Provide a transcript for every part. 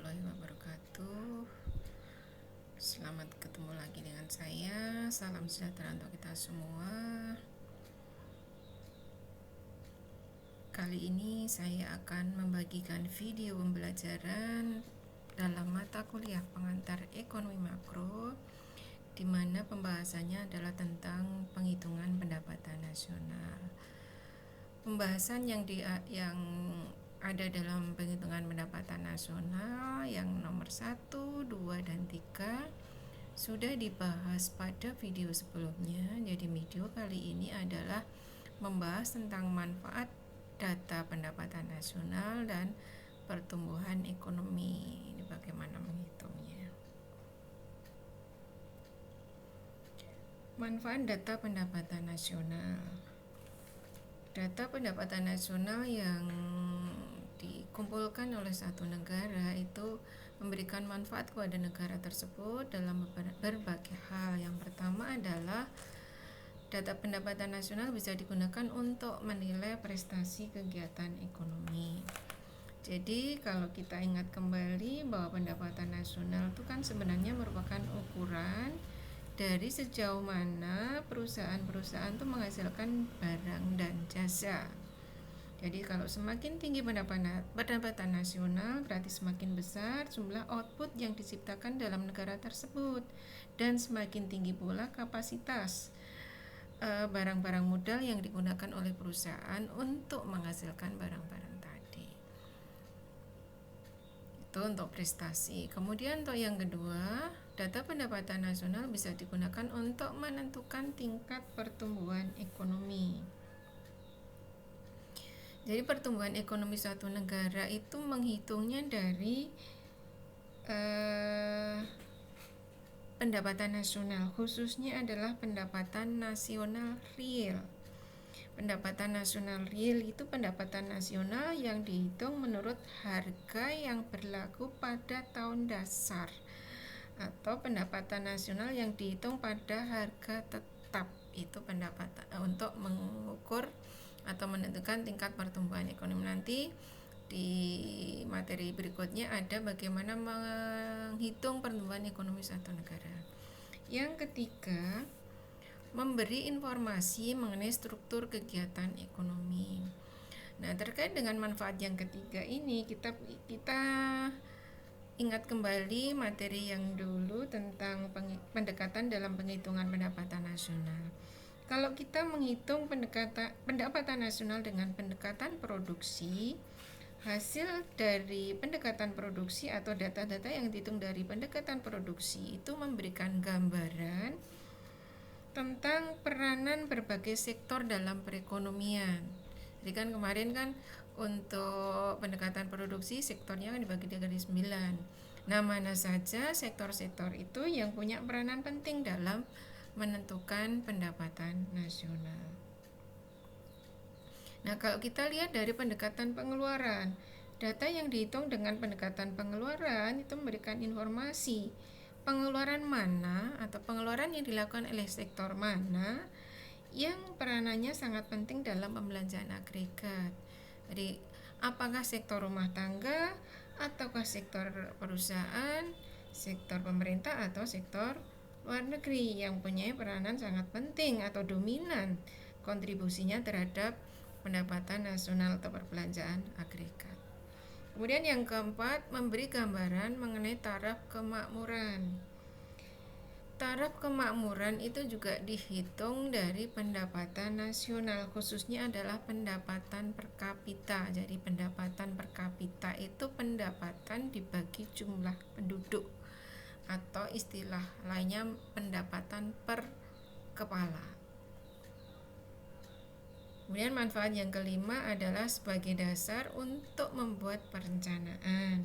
warahmatullahi wabarakatuh. Selamat ketemu lagi dengan saya. Salam sejahtera untuk kita semua. Kali ini saya akan membagikan video pembelajaran dalam mata kuliah pengantar ekonomi makro, di mana pembahasannya adalah tentang penghitungan pendapatan nasional. Pembahasan yang ada dalam penghitungan pendapatan nasional yang nomor 1, 2, dan 3 sudah dibahas pada video sebelumnya. Jadi video kali ini adalah membahas tentang manfaat data pendapatan nasional dan pertumbuhan ekonomi. Ini bagaimana menghitungnya. Manfaat data pendapatan nasional. Data pendapatan nasional yang dikumpulkan oleh satu negara itu memberikan manfaat kepada negara tersebut dalam berbagai hal. Yang pertama adalah data pendapatan nasional bisa digunakan untuk menilai prestasi kegiatan ekonomi. Jadi kalau kita ingat kembali bahwa pendapatan nasional itu kan sebenarnya merupakan ukuran dari sejauh mana perusahaan-perusahaan itu menghasilkan barang dan jasa. Jadi kalau semakin tinggi pendapatan nasional, berarti semakin besar jumlah output yang diciptakan dalam negara tersebut, dan semakin tinggi pula kapasitas barang-barang modal yang digunakan oleh perusahaan untuk menghasilkan barang-barang tadi. Itu untuk prestasi. Kemudian untuk yang kedua, data pendapatan nasional bisa digunakan untuk menentukan tingkat pertumbuhan ekonomi. Jadi pertumbuhan ekonomi suatu negara itu menghitungnya dari pendapatan nasional, khususnya adalah pendapatan nasional real. Pendapatan nasional real itu pendapatan nasional yang dihitung menurut harga yang berlaku pada tahun dasar, atau pendapatan nasional yang dihitung pada harga tetap. Itu pendapatan untuk mengukur atau menentukan tingkat pertumbuhan ekonomi. Nanti di materi berikutnya ada bagaimana menghitung pertumbuhan ekonomi suatu negara. Yang ketiga, memberi informasi mengenai struktur kegiatan ekonomi. Nah, terkait dengan manfaat yang ketiga ini, kita ingat kembali materi yang dulu tentang pendekatan dalam penghitungan pendapatan nasional. Kalau kita menghitung pendapatan nasional dengan pendekatan produksi, hasil dari pendekatan produksi atau data-data yang dihitung dari pendekatan produksi itu memberikan gambaran tentang peranan berbagai sektor dalam perekonomian. Jadi kan kemarin kan untuk pendekatan produksi sektornya kan dibagi jadi 9. Nah, mana saja sektor-sektor itu yang punya peranan penting dalam menentukan pendapatan nasional. Nah, kalau kita lihat dari pendekatan pengeluaran, data yang dihitung dengan pendekatan pengeluaran itu memberikan informasi pengeluaran mana atau pengeluaran yang dilakukan oleh sektor mana yang peranannya sangat penting dalam pembelanjaan agregat. Jadi, apakah sektor rumah tangga, ataukah sektor perusahaan, sektor pemerintah, atau sektor luar negeri yang punya peranan sangat penting atau dominan kontribusinya terhadap pendapatan nasional atau perbelanjaan agregat. Kemudian yang keempat, memberi gambaran mengenai taraf kemakmuran. Taraf kemakmuran itu juga dihitung dari pendapatan nasional, khususnya adalah pendapatan per kapita. Jadi pendapatan per kapita itu pendapatan dibagi jumlah penduduk, atau istilah lainnya pendapatan per kepala. Kemudian manfaat yang kelima adalah sebagai dasar untuk membuat perencanaan.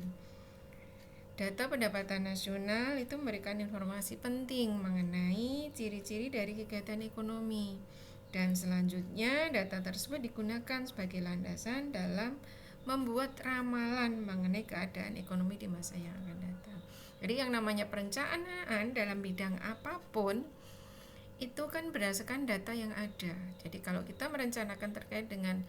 Data pendapatan nasional itu memberikan informasi penting mengenai ciri-ciri dari kegiatan ekonomi, dan selanjutnya data tersebut digunakan sebagai landasan dalam membuat ramalan mengenai keadaan ekonomi di masa yang akan datang. Jadi yang namanya perencanaan dalam bidang apapun itu kan berdasarkan data yang ada. Jadi kalau kita merencanakan terkait dengan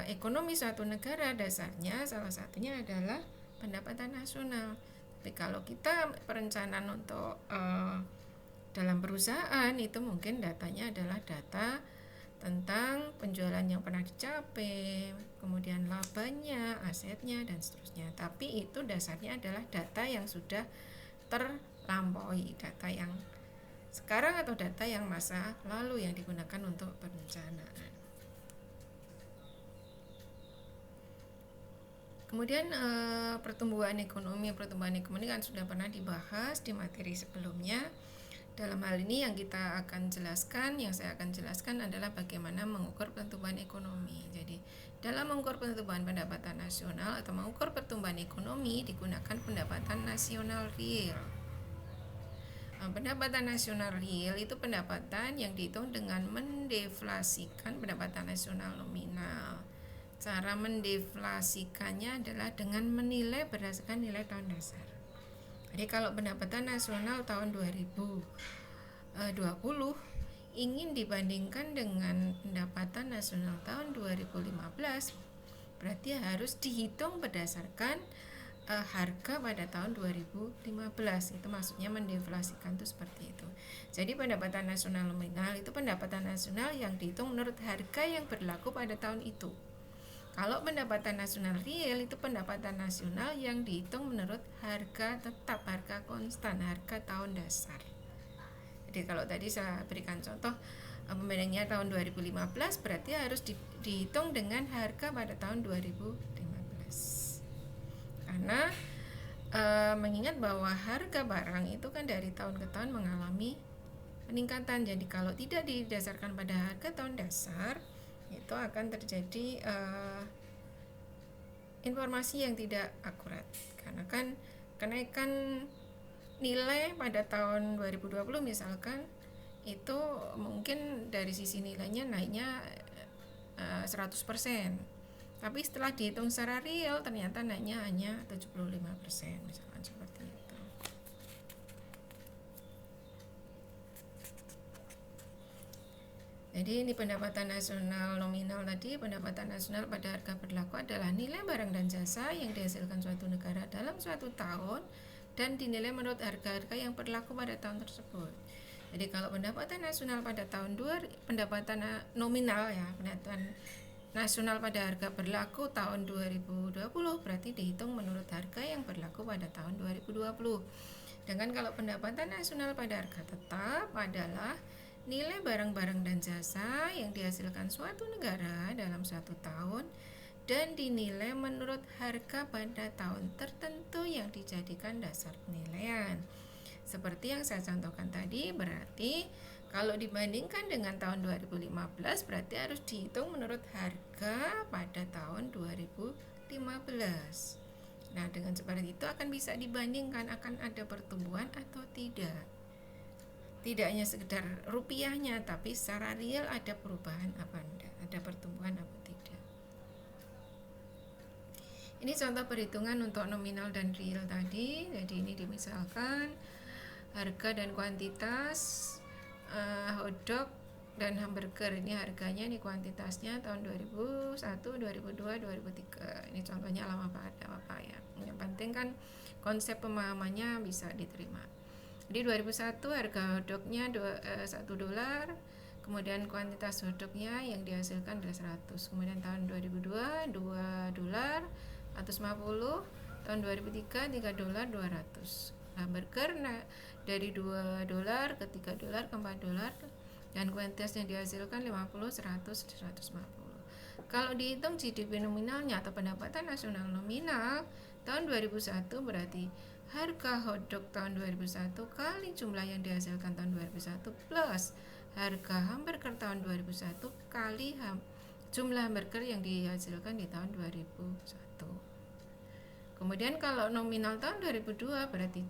ekonomi suatu negara, dasarnya salah satunya adalah pendapatan nasional. Tapi kalau kita perencanaan untuk dalam perusahaan, itu mungkin datanya adalah data tentang penjualan yang pernah dicapai, kemudian labanya, asetnya, dan seterusnya. Tapi itu dasarnya adalah data yang sudah terlampaui, data yang sekarang atau data yang masa lalu yang digunakan untuk perencanaan. Kemudian pertumbuhan ekonomi kan sudah pernah dibahas di materi sebelumnya. Dalam hal ini yang saya akan jelaskan adalah bagaimana mengukur pertumbuhan ekonomi. Jadi, dalam mengukur pertumbuhan pendapatan nasional atau mengukur pertumbuhan ekonomi digunakan pendapatan nasional real. Pendapatan nasional real itu pendapatan yang dihitung dengan mendeflasikan pendapatan nasional nominal. Cara mendeflasikannya adalah dengan menilai berdasarkan nilai tahun dasar. Jadi kalau pendapatan nasional tahun 2020 ingin dibandingkan dengan pendapatan nasional tahun 2015, berarti harus dihitung berdasarkan harga pada tahun 2015. Itu maksudnya mendeflasikan itu seperti itu. Jadi pendapatan nasional nominal itu pendapatan nasional yang dihitung menurut harga yang berlaku pada tahun itu. Kalau pendapatan nasional real itu pendapatan nasional yang dihitung menurut harga tetap, harga konstan, harga tahun dasar. Jadi kalau tadi saya berikan contoh pembandingnya tahun 2015, berarti harus dihitung dengan harga pada tahun 2015. Karena mengingat bahwa harga barang itu kan dari tahun ke tahun mengalami peningkatan. Jadi kalau tidak didasarkan pada harga tahun dasar, itu akan terjadi informasi yang tidak akurat, karena kan kenaikan nilai pada tahun 2020 misalkan itu mungkin dari sisi nilainya naiknya 100%, tapi setelah dihitung secara real ternyata naiknya hanya 75%, misalkan seperti itu. Jadi ini pendapatan nasional nominal tadi. Pendapatan nasional pada harga berlaku adalah nilai barang dan jasa yang dihasilkan suatu negara dalam suatu tahun dan dinilai menurut harga-harga yang berlaku pada tahun tersebut. Jadi kalau pendapatan nasional pada tahun pendapatan nominal ya, pendapatan nasional pada harga berlaku tahun 2020 berarti dihitung menurut harga yang berlaku pada tahun 2020. Dengan kalau pendapatan nasional pada harga tetap adalah nilai barang-barang dan jasa yang dihasilkan suatu negara dalam suatu tahun dan dinilai menurut harga pada tahun tertentu yang dijadikan dasar penilaian. Seperti yang saya contohkan tadi, berarti kalau dibandingkan dengan tahun 2015 berarti harus dihitung menurut harga pada tahun 2015. Nah, dengan seperti itu akan bisa dibandingkan akan ada pertumbuhan atau tidak. Tidak hanya sekedar rupiahnya, tapi secara real ada perubahan apa enggak, ada pertumbuhan apa tidak. Ini contoh perhitungan untuk nominal dan real tadi. Jadi ini dimisalkan harga dan kuantitas hotdog dan hamburger. Ini harganya, ini kuantitasnya tahun 2001, 2002, 2003. Ini contohnya lama apa ya. Yang penting kan konsep pemahamannya bisa diterima. Di 2001 harga hotdognya $1, kemudian kuantitas hotdognya yang dihasilkan adalah 100. Kemudian tahun 2002 $2, 150. Tahun 2003 $3, 200. Hamburger dari $2 ke $3 ke $4, dan kuantitas yang dihasilkan 50, 100, 150. Kalau dihitung GDP nominalnya atau pendapatan nasional nominal tahun 2001 berarti harga hotdog tahun 2001 kali jumlah yang dihasilkan tahun 2001 plus harga hamburger tahun 2001 kali jumlah hamburger yang dihasilkan di tahun 2001. Kemudian kalau nominal tahun 2002 berarti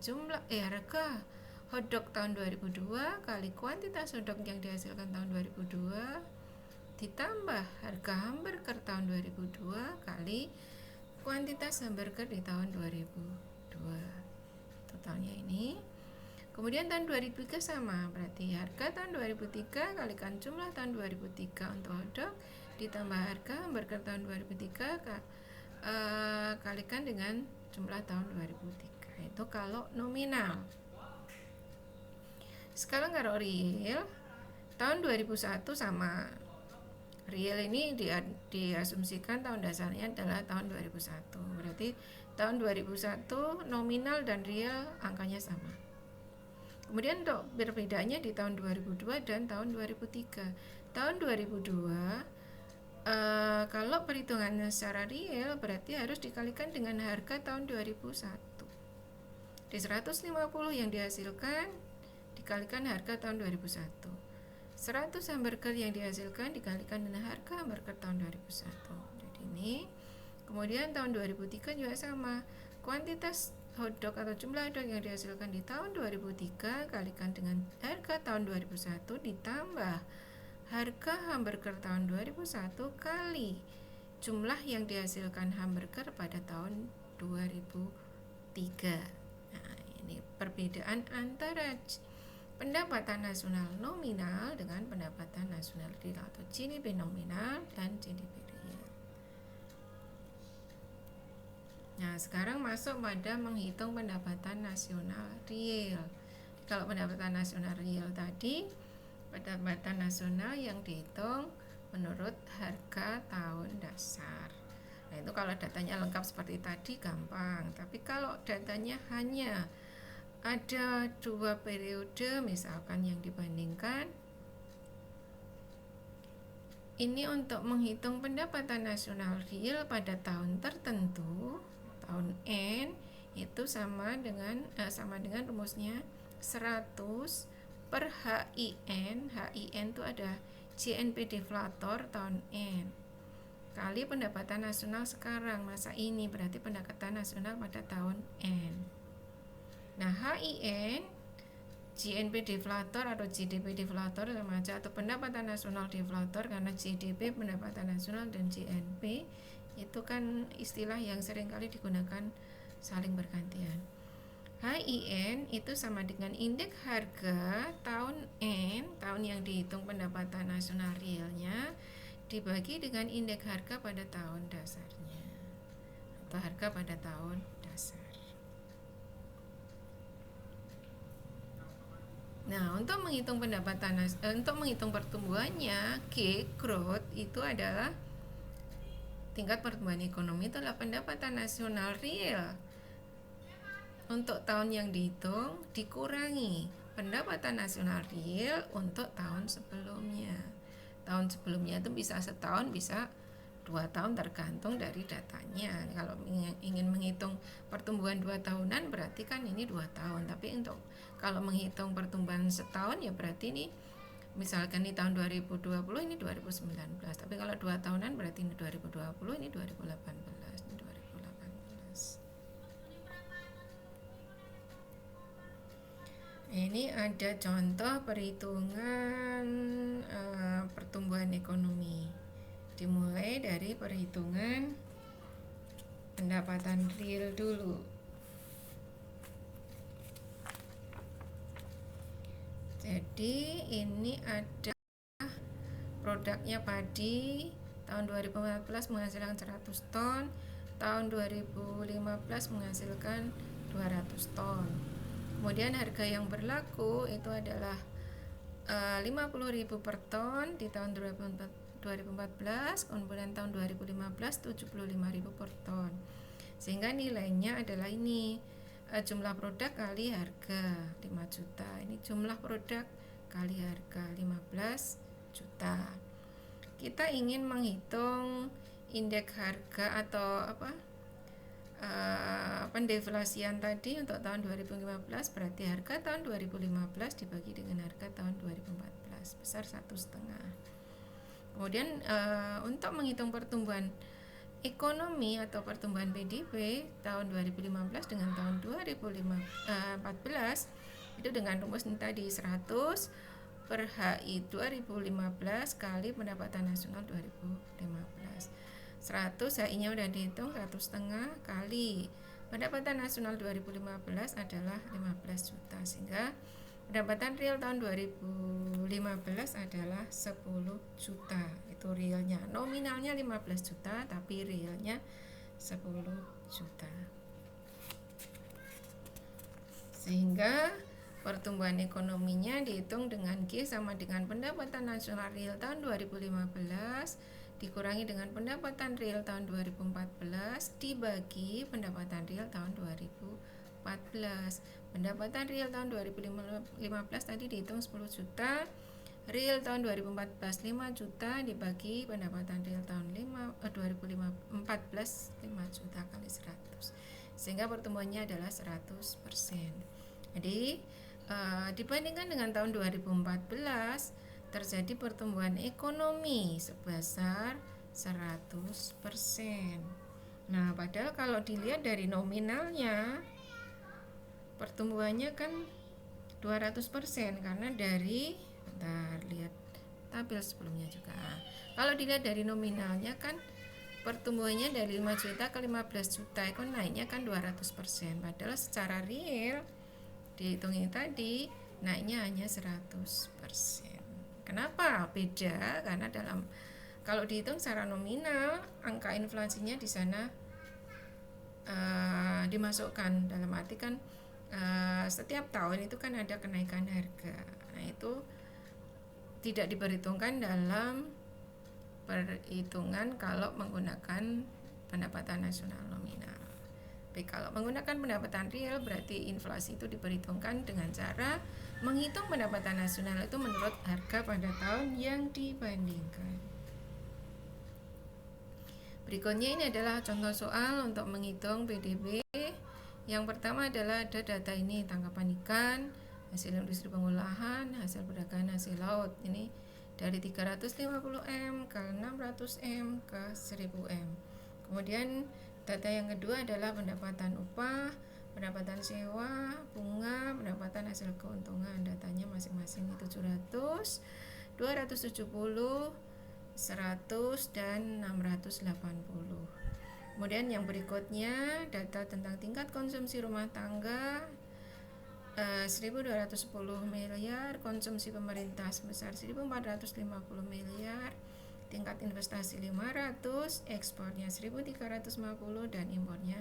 harga hotdog tahun 2002 kali kuantitas hotdog yang dihasilkan tahun 2002 ditambah harga hamburger tahun 2002 kali kuantitas hamburger di tahun 2002. Totalnya ini. Kemudian tahun 2003 sama, berarti harga tahun 2003 kalikan jumlah tahun 2003 untuk hotdog ditambah harga hamburger tahun 2003 kalikan dengan jumlah tahun 2003. Itu kalau nominal. Sekarang kalau real, tahun 2001 sama. Real ini diasumsikan tahun dasarnya adalah tahun 2001. Berarti tahun 2001 nominal dan real angkanya sama. Kemudian untuk berbedanya di tahun 2002 dan tahun 2003. Tahun 2002 kalau perhitungannya secara real berarti harus dikalikan dengan harga tahun 2001. Di 150 yang dihasilkan dikalikan harga tahun 2001. 100 hamburger yang dihasilkan dikalikan dengan harga hamburger tahun 2001. Jadi ini. Kemudian tahun 2003 juga sama. Kuantitas hotdog atau jumlah hotdog yang dihasilkan di tahun 2003 kalikan dengan harga tahun 2001 ditambah harga hamburger tahun 2001 kali jumlah yang dihasilkan hamburger pada tahun 2003. Nah, ini perbedaan antara pendapatan nasional nominal dengan pendapatan nasional real atau GDP nominal dan GDP real. Nah, sekarang masuk pada menghitung pendapatan nasional real. Kalau pendapatan nasional real tadi, pendapatan nasional yang dihitung menurut harga tahun dasar. Nah, itu kalau datanya lengkap seperti tadi gampang. Tapi kalau datanya hanya ada 2 periode misalkan yang dibandingkan, ini untuk menghitung pendapatan nasional real pada tahun tertentu, tahun N, itu sama dengan rumusnya 100 per HIN. HIN itu ada GNP deflator tahun N kali pendapatan nasional sekarang masa ini, berarti pendapatan nasional pada tahun N. Nah, HIN, GNP deflator atau GDP deflator sama aja, atau pendapatan nasional deflator, karena GDP pendapatan nasional dan GNP itu kan istilah yang seringkali digunakan saling bergantian. HIN itu sama dengan indeks harga tahun N, tahun yang dihitung pendapatan nasional realnya, dibagi dengan indeks harga pada tahun dasarnya atau harga pada tahun dasar. Nah, untuk menghitung untuk menghitung pertumbuhannya, G growth itu adalah tingkat pertumbuhan ekonomi, itu adalah pendapatan nasional real untuk tahun yang dihitung dikurangi pendapatan nasional real untuk tahun sebelumnya. Tahun sebelumnya itu bisa setahun, bisa 2 tahun, tergantung dari datanya. Kalau ingin menghitung pertumbuhan 2 tahunan berarti kan ini 2 tahun. Tapi untuk kalau menghitung pertumbuhan setahun ya berarti ini misalkan di tahun 2020 ini 2019. Tapi kalau 2 tahunan berarti ini 2020, ini 2018, ini 2018. Ini ada contoh perhitungan pertumbuhan ekonomi. Dimulai dari perhitungan pendapatan real dulu. Jadi ini ada produknya padi, tahun 2014 menghasilkan 100 ton, tahun 2015 menghasilkan 200 ton. Kemudian harga yang berlaku itu adalah 50.000 per ton di tahun 2014, kemudian tahun 2015 75.000 per ton. Sehingga nilainya adalah ini, jumlah produk kali harga 5 juta. Ini jumlah produk kali harga 15 juta. Kita ingin menghitung indeks harga atau pendeflasian tadi untuk tahun 2015, berarti harga tahun 2015 dibagi dengan harga tahun 2014 besar 1,5. Kemudian untuk menghitung pertumbuhan ekonomi atau pertumbuhan PDB tahun 2015 dengan tahun 2014 itu dengan rumus ini tadi 100 per HI 2015 kali pendapatan nasional 2015. 100 HI-nya udah dihitung, 1,5 kali pendapatan nasional 2015 adalah 15 juta, sehingga pendapatan real tahun 2015 adalah 10 juta. Itu realnya. Nominalnya 15 juta tapi realnya 10 juta. Sehingga pertumbuhan ekonominya dihitung dengan G sama dengan pendapatan nasional real tahun 2015 dikurangi dengan pendapatan real tahun 2014 dibagi pendapatan real tahun 2014. Pendapatan real tahun 2015 tadi dihitung 10 juta, real tahun 2014 5 juta dibagi pendapatan real tahun 2014 5 juta kali 100, sehingga pertumbuhannya adalah 100%. Jadi dibandingkan dengan tahun 2014 terjadi pertumbuhan ekonomi sebesar 100%. Nah, padahal kalau dilihat dari nominalnya pertumbuhannya kan 200% karena dari, bentar, lihat tabel sebelumnya juga. Kalau dilihat dari nominalnya kan pertumbuhannya dari 5 juta ke 15 juta itu naiknya kan 200%, padahal secara real dihitungin tadi naiknya hanya 100%. Kenapa beda? Karena kalau dihitung secara nominal angka inflasinya di sana dimasukkan, dalam arti kan setiap tahun itu kan ada kenaikan harga. Nah, itu tidak diperhitungkan dalam perhitungan kalau menggunakan pendapatan nasional nominal. Tapi kalau menggunakan pendapatan real berarti inflasi itu diperhitungkan dengan cara menghitung pendapatan nasional itu menurut harga pada tahun yang dibandingkan. Berikutnya ini adalah contoh soal untuk menghitung PDB. Yang pertama adalah ada data ini, tangkapan ikan, hasil industri pengolahan, hasil perdagangan hasil laut. Ini dari 350 M ke 600 M ke 1000 M. Kemudian data yang kedua adalah pendapatan upah, pendapatan sewa, bunga, pendapatan hasil keuntungan. Datanya masing-masing 700, 270, 100 dan 680. Kemudian yang berikutnya data tentang tingkat konsumsi rumah tangga 1.210 miliar, konsumsi pemerintah sebesar 1.450 miliar, tingkat investasi 500, ekspornya 1.350 dan impornya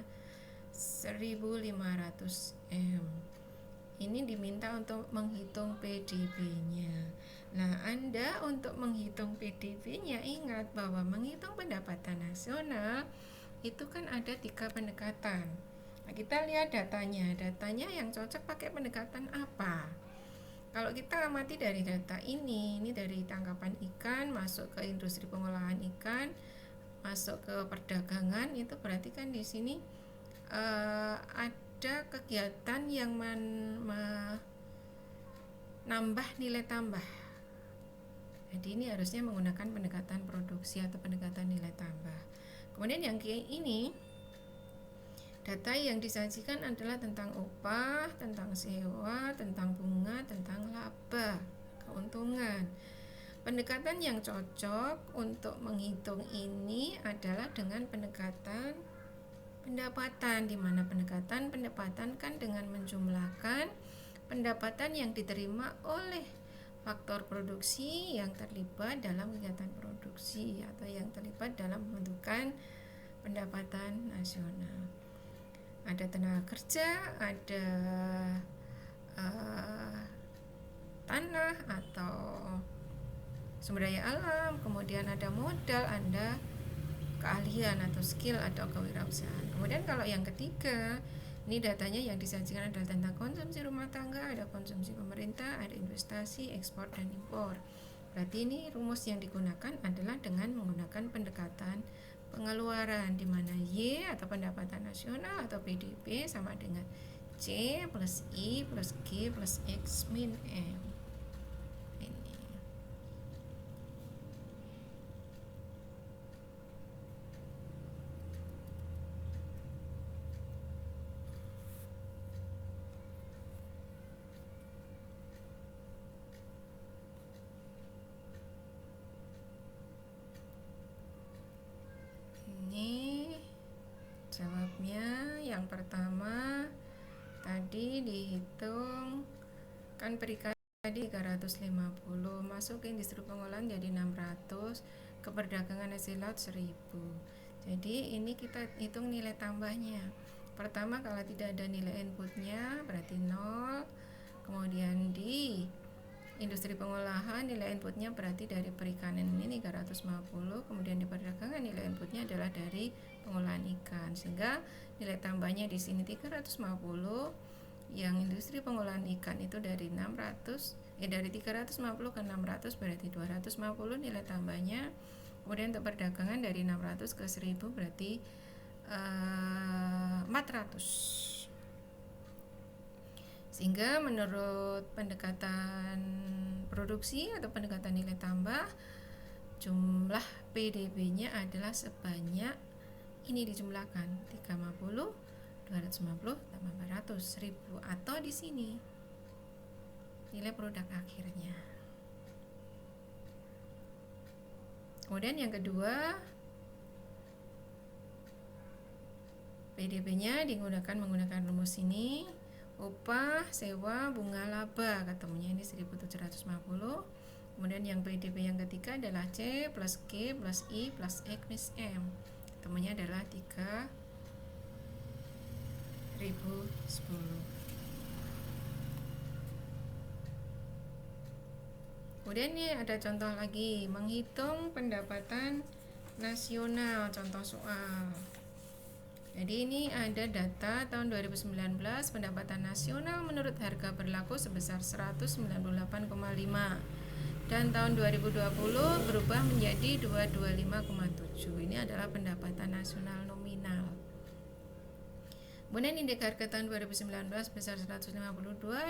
1.500 M. Ini diminta untuk menghitung PDB-nya. Nah, Anda untuk menghitung PDB-nya ingat bahwa menghitung pendapatan nasional itu kan ada 3 pendekatan. Nah, kita lihat datanya yang cocok pakai pendekatan apa? Kalau kita amati dari data ini dari tangkapan ikan masuk ke industri pengolahan ikan, masuk ke perdagangan, itu berarti kan di sini ada kegiatan yang menambah nilai tambah. Jadi ini harusnya menggunakan pendekatan produksi atau pendekatan nilai tambah. Kemudian yang ini data yang disajikan adalah tentang upah, tentang sewa, tentang bunga, tentang laba, keuntungan. Pendekatan yang cocok untuk menghitung ini adalah dengan pendekatan pendapatan, di mana pendapatan kan dengan menjumlahkan pendapatan yang diterima oleh faktor produksi yang terlibat dalam kegiatan produksi atau yang terlibat dalam pembentukan pendapatan nasional. Ada tenaga kerja, ada tanah atau sumber daya alam, kemudian ada modal, ada keahlian atau skill atau kewirausahaan. Kemudian kalau yang ketiga, ini datanya yang disajikan adalah tentang konsumsi rumah tangga, ada konsumsi pemerintah, ada investasi, ekspor dan impor. Berarti ini rumus yang digunakan adalah dengan menggunakan pendekatan pengeluaran, di mana Y atau pendapatan nasional atau PDB sama dengan C plus I plus G plus X min M. Ini jawabnya yang pertama tadi dihitung kan perikan tadi 350, masukin industri pengolahan jadi 600, ke perdagangan hasil laut 1000. Jadi ini kita hitung nilai tambahnya. Pertama, kalau tidak ada nilai inputnya berarti 0. Kemudian di industri pengolahan nilai inputnya berarti dari perikanan ini 350. Kemudian di perdagangan nilai inputnya adalah dari pengolahan ikan, sehingga nilai tambahnya di sini 350. Yang industri pengolahan ikan itu dari 350 ke 600 berarti 250 nilai tambahnya. Kemudian untuk perdagangan dari 600 ke 1000 berarti 400. Sehingga menurut pendekatan produksi atau pendekatan nilai tambah, jumlah PDB-nya adalah sebanyak ini dijumlahkan 350, 250 tambah 400, 1000, atau di sini nilai produk akhirnya. Kemudian yang kedua, PDB-nya menggunakan rumus ini, upah, sewa, bunga, laba, ketemunya ini 1750. Kemudian yang PDB yang ketiga adalah C plus G plus I plus X minus M, ketemunya adalah 3010. Kemudian ini ada contoh lagi, menghitung pendapatan nasional, contoh soal. Jadi ini ada data tahun 2019, pendapatan nasional menurut harga berlaku sebesar 198,5, dan tahun 2020 berubah menjadi 225,7. Ini adalah pendapatan nasional nominal. Kemudian indeks harga tahun 2019 sebesar 152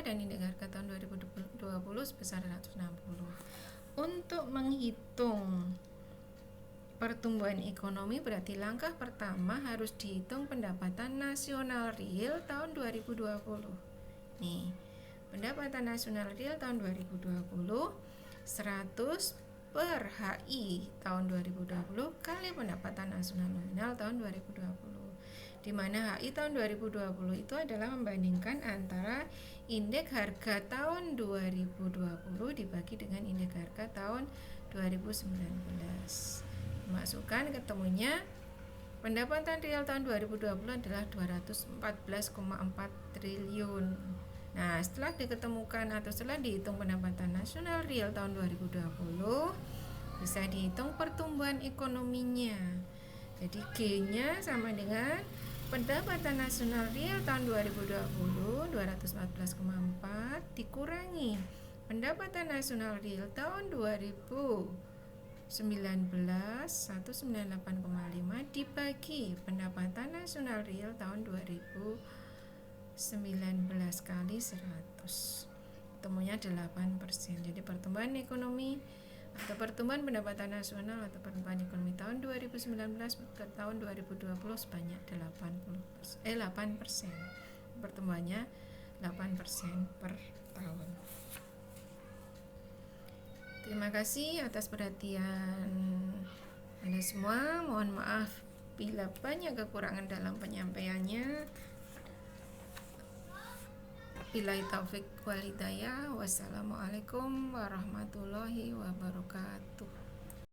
dan indeks harga tahun 2020 sebesar 160. Untuk menghitung pertumbuhan ekonomi berarti langkah pertama harus dihitung pendapatan nasional real tahun 2020. Nih, pendapatan nasional real tahun 2020 100 per HI tahun 2020 kali pendapatan nasional nominal tahun 2020. Di mana HI tahun 2020 itu adalah membandingkan antara indeks harga tahun 2020 dibagi dengan indeks harga tahun 2019. Masukkan, ketemunya pendapatan real tahun 2020 adalah 214,4 triliun. Nah, setelah diketemukan atau setelah dihitung pendapatan nasional real tahun 2020, bisa dihitung pertumbuhan ekonominya. Jadi G-nya sama dengan pendapatan nasional real tahun 2020 214,4 dikurangi pendapatan nasional real tahun 2019 198,5 dibagi pendapatan nasional real tahun 2019 kali 100, temunya 8%. Jadi pertumbuhan ekonomi atau pertumbuhan pendapatan nasional atau pertumbuhan ekonomi tahun 2019 ke tahun 2020 sebanyak 8%. Pertumbuhannya 8% per tahun. Terima kasih atas perhatian Anda semua. Mohon maaf bila banyak kekurangan dalam penyampaiannya. Billahi taufik wal hidayah. Wassalamualaikum warahmatullahi wabarakatuh.